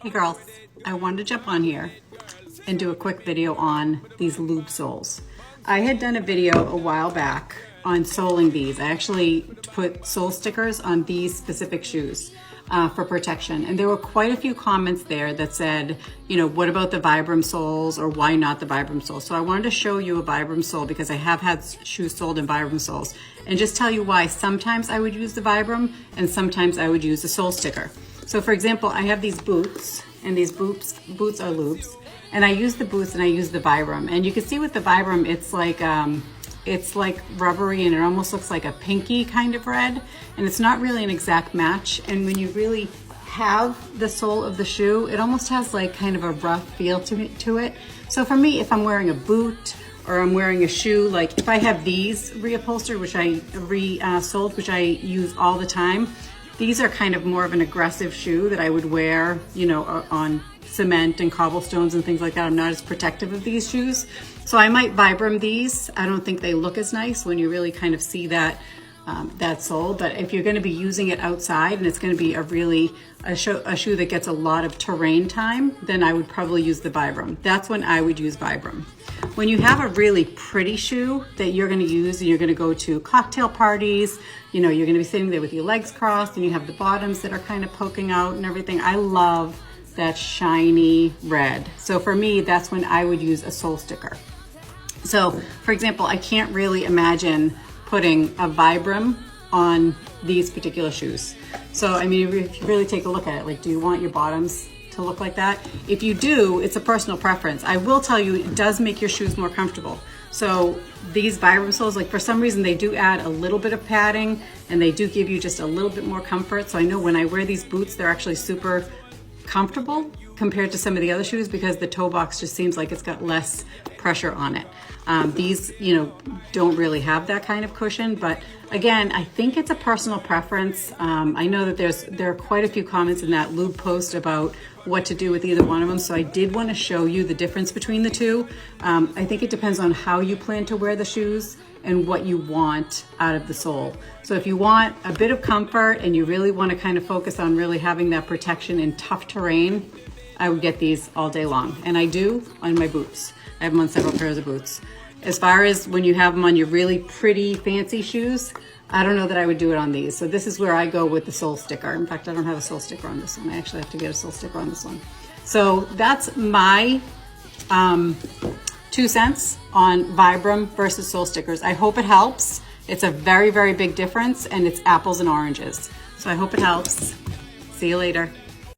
Hey girls, I wanted to jump on here and do a quick video on these lube soles. I had done a video a while back on soling these. I actually put sole stickers on these specific shoes for protection. And there were quite a few comments there that said, you know, what about the vibram soles, or why not the vibram soles? So I wanted to show you a vibram sole because I have had shoes sold in vibram soles, and just tell you why sometimes I would use the vibram and sometimes I would use the sole sticker. So for example, I have these boots, and these boots are lubes, and I use the boots and I use the vibram. And you can see with the vibram, it's like rubbery, and it almost looks like a pinky kind of red, and it's not really an exact match. And when you really have the sole of the shoe, it almost has like kind of a rough feel to it. So for me, if I'm wearing a boot or I'm wearing a shoe, like if I have these reupholstered, which I re-soled, which I use all the time, these are kind of more of an aggressive shoe that I would wear, you know, on cement and cobblestones and things like that. I'm not as protective of these shoes. So I might vibram these. I don't think they look as nice when you really kind of see that that sole. But if you're going to be using it outside and it's going to be a shoe that gets a lot of terrain time, then I would probably use the vibram. That's when I would use vibram. When you have a really pretty shoe that you're going to use and you're going to go to cocktail parties, you know, you're going to be sitting there with your legs crossed and you have the bottoms that are kind of poking out and everything. I love that shiny red. So for me, that's when I would use a sole sticker. So for example, I can't really imagine putting a vibram on these particular shoes. So I mean, if you really take a look at it, like, do you want your bottoms to look like that? If you do, it's a personal preference. I will tell you, it does make your shoes more comfortable. So these vibram soles, like for some reason, they do add a little bit of padding and they do give you just a little bit more comfort. So I know when I wear these boots, they're actually super comfortable compared to some of the other shoes because the toe box just seems like it's got less pressure on it. These, you know, don't really have that kind of cushion, but again, I think it's a personal preference. I know that there are quite a few comments in that lube post about what to do with either one of them, so I did want to show you the difference between the two. I think it depends on how you plan to wear the shoes and what you want out of the sole. So if you want a bit of comfort and you really want to kind of focus on really having that protection in tough terrain, I would get these all day long. And I do on my boots. I have them on several pairs of boots. As far as when you have them on your really pretty fancy shoes, I don't know that I would do it on these. So this is where I go with the sole sticker. In fact, I don't have a sole sticker on this one. I actually have to get a sole sticker on this one. So that's my 2 cents on vibram versus sole stickers. I hope it helps. It's a very, very big difference, and it's apples and oranges. So I hope it helps. See you later.